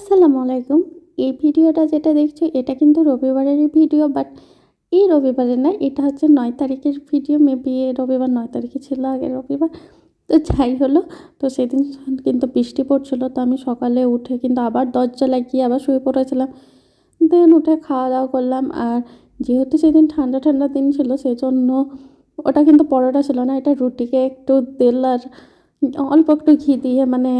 আসসালামু আলাইকুম। এই ভিডিওটা যেটা দেখছো এটা কিন্তু রবিবারেরই ভিডিও, বাট এই রবিবারে না, এটা হচ্ছে ৯ তারিখের ভিডিও। মেবি রবিবার ৯ তারিখে ছিল, আগের রবিবার। তো যাই হলো, তো সেদিন কিন্তু বৃষ্টি পড়ছিল। তো আমি সকালে উঠে কিন্তু আবার দরজা লাগিয়ে আবার শুয়ে পড়েছিলাম। দেন উঠে খাওয়া দাওয়া করলাম। আর যেহেতু সেদিন ঠান্ডা ঠান্ডা দিন ছিল, সেই জন্য ওটা কিন্তু পরোটা ছিল না, এটা রুটিকে একটু তেল আর অল্প একটু ঘি দিয়ে মানে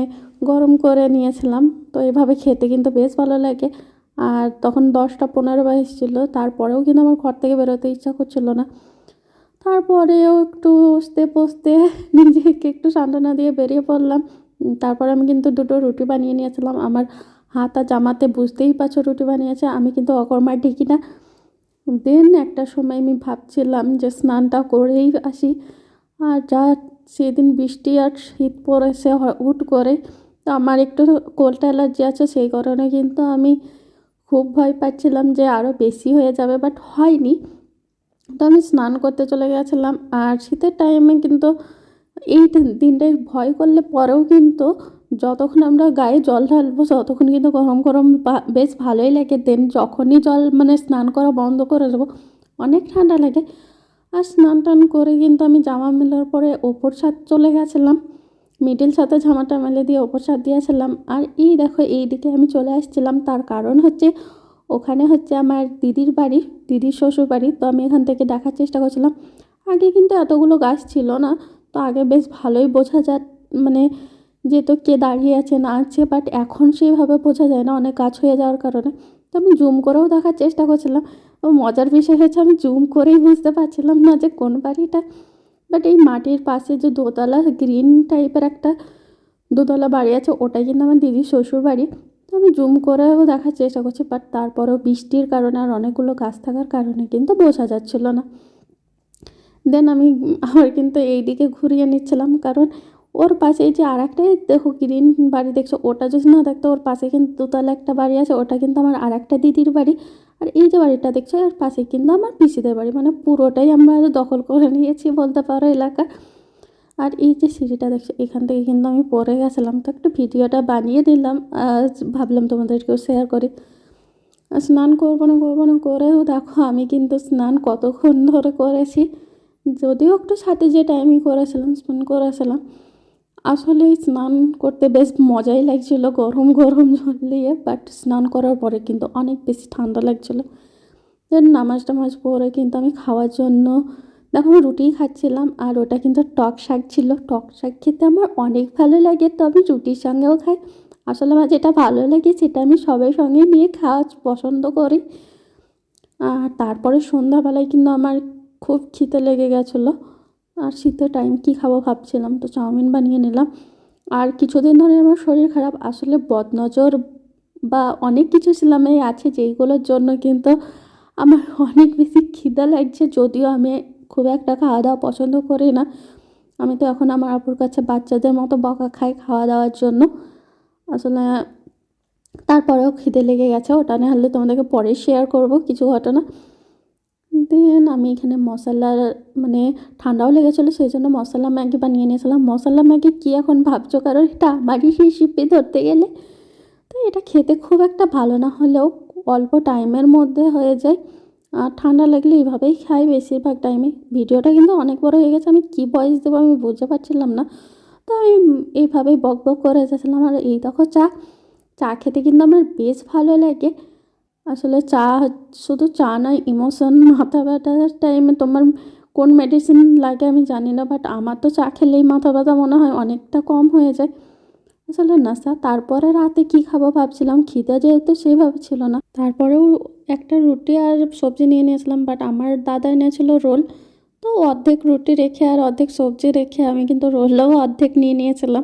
গরম করে নিয়েছিলাম। তো এভাবে খেতে কিন্তু বেশ ভালো লাগে। আর তখন 10টা 15 বাজছিল, তারপরেও কিন্তু আমার ঘর থেকে বেরোতে ইচ্ছা করছিল না। তারপরেও একটু বসতে বসতে নিজেকে একটু সান্ত্বনা দিয়ে বেরিয়ে পড়লাম। তারপর আমি কিন্তু দুটো রুটি বানিয়ে নিয়েছিলাম। আমার হাত আর জামাতে বুঝতেই পারছো রুটি বানিয়েছে, আমি কিন্তু অকর্মার ঢেকি না। দেন একটা সময় আমি ভাবছিলাম যে স্নানটা করেই আসি। আর যা সেদিন বৃষ্টি আর শীত পড়েছে হুট করে, তো আমার একটু কোল্ড অ্যালার্জি আছে, সেই কারণে কিন্তু আমি খুব ভয় পাচ্ছিলাম যে আরও বেশি হয়ে যাবে, বাট হয়নি। তো আমি স্নান করতে চলে গেছিলাম। আর শীতের টাইমে কিন্তু এই দিনটায় ভয় করলে পরেও কিন্তু যতক্ষণ আমরা গায়ে জল ঢালবো ততক্ষণ কিন্তু গরম গরম বেশ ভালোই লাগে। দেন যখনই জল মানে স্নান করা বন্ধ করে দেবো, অনেক ঠান্ডা লাগে। আর স্নান টান করে কিন্তু আমি জামা মেলার পরে ওপর ছাদ চলে গেছিলাম। মিডিল ছাদে জামাটা মেলে দিয়ে ওপর ছাদ দিয়েছিলাম। আর এই দেখো এইদিকে আমি চলে আসছিলাম, তার কারণ হচ্ছে ওখানে হচ্ছে আমার দিদির বাড়ি, দিদির শ্বশুর বাড়ি। তো আমি এখান থেকে দেখার চেষ্টা করছিলাম। আগে কিন্তু এতগুলো গাছ ছিল না, তো আগে বেশ ভালোই বোঝা যায় মানে যেত কে দাঁড়িয়ে আছে না আছে, বাট এখন সেইভাবে বোঝা যায় না অনেক গাছ হয়ে যাওয়ার কারণে। তো আমি জুম করেও দেখার চেষ্টা করছিলাম। ও মজার বিষয় হচ্ছে আমি জুম করেই বুঝতে পারছিলাম না যে কোন বাড়িটা। বাট এই মাটির পাশে যে দোতলা গ্রিন টাইপের একটা দোতলা বাড়ি আছে, ওটাই কিন্তু আমার দিদির শ্বশুর বাড়ি। তো আমি জুম করেও দেখার চেষ্টা করছি, বাট তারপরেও বৃষ্টির কারণে আর অনেকগুলো গাছ থাকার কারণে কিন্তু বোঝা যাচ্ছিল না। দেন আমি আবার কিন্তু এই দিকে ঘুরিয়ে নিচ্ছিলাম, কারণ ওর পাশে এই যে আর একটাই দেখো গ্রিন বাড়ি দেখছো, ওটা যদি না দেখতো ওর পাশে কিন্তু দোতলা একটা বাড়ি আছে, ওটা কিন্তু আমার আর একটা দিদির বাড়ি। আর এই যে বাড়িটা দেখছো এর পাশে কিন্তু আমার পিসিদের বাড়ি, মানে পুরোটাই আমরা দখল করে নিয়েছি বলতে পারো এলাকা। আর এই যে সিঁড়িটা দেখছো, এখান থেকে কিন্তু আমি পড়ে গেছিলাম, তো একটু ভিডিওটা বানিয়ে নিলাম। ভাবলাম তোমাদেরকেও শেয়ার করি। স্নান করবো না করেও দেখো আমি কিন্তু স্নান কতক্ষণ ধরে করেছি। যদিও একটু সাথে যে টাইমই করেছিলাম স্নান করেছিলাম, আসলে স্নান করতে বেশ মজাই লাগছিলো গরম গরম জল দিয়ে। বাট স্নান করার পরে কিন্তু অনেক বেশি ঠান্ডা লাগছিলো। দেন নামাজ টামাজ পরে কিন্তু আমি খাওয়ার জন্য দেখো আমি রুটিই খাচ্ছিলাম। আর ওটা কিন্তু টক শাক ছিল। টক শাক খেতে আমার অনেক ভালো লাগে, তো আমি রুটির সঙ্গেও খাই। আসলে আমার যেটা ভালো লাগে সেটা আমি সবার সঙ্গে নিয়ে খাওয়া পছন্দ করি। আর তারপরে সন্ধ্যাবেলায় কিন্তু আমার খুব খিদে লেগে গেছিলো। আর শীতের টাইম কী খাবো ভাবছিলাম, তো চাউমিন বানিয়ে নিলাম। আর কিছুদিন ধরে আমার শরীর খারাপ, আসলে বদনজর বা অনেক কিছু ছিলামে আছে যেইগুলোর জন্য কিন্তু আমার অনেক বেশি খিদে লাগছে। যদিও আমি খুব একটা খাওয়া দাওয়া পছন্দ করি না, আমি তো এখন আমার আপুর কাছে বাচ্চাদের মতো বকা খাই খাওয়া দাওয়ার জন্য। আসলে তারপরেও খিদে লেগে গেছে, ওটা না হলে তোমাদেরকে পরে শেয়ার করব কিছু ঘটনা। দেন আমি এখানে মশলা মানে ঠান্ডাও লেগেছিলো, সেই জন্য মশলা ম্যাগি বানিয়ে নিয়েছিলাম। মশলা ম্যাগি কী এখন ভাবছো, কারণ এটা আমারই রেসিপি ধরতে গেলে। তো এটা খেতে খুব একটা ভালো না হলেও অল্প টাইমের মধ্যে হয়ে যায়। আর ঠান্ডা লাগলে এইভাবেই খাই বেশিরভাগ টাইমে। ভিডিওটা কিন্তু অনেক বড় হয়ে গেছে, আমি কী ভয়েস দেবো আমি বুঝতে পারছিলাম না। তো আমি এইভাবেই বক বক করে যাচ্ছিলাম। আর এই দেখো চা, চা খেতে কিন্তু আমার বেশ ভালো লাগে। আসলে চা শুধু চা নয়, ইমোশন মাথা ব্যথার টাইমে তোমার কোন মেডিসিন লাগে আমি জানি না, বাট আমার তো চা খেলেই মাথা ব্যথা মনে হয় অনেকটা কম হয়ে যায়। আসলে নেশা। তারপরে রাতে কী খাবো ভাবছিলাম, খিদে যেহেতু সেইভাবে ছিল না, তারপরেও একটা রুটি আর সবজি নিয়ে নিয়েছিলাম। বাট আমার দাদা এনেছিল রোল, তো অর্ধেক রুটি রেখে আর অর্ধেক সবজি রেখে আমি কিন্তু রোলও অর্ধেক নিয়ে নিয়েছিলাম।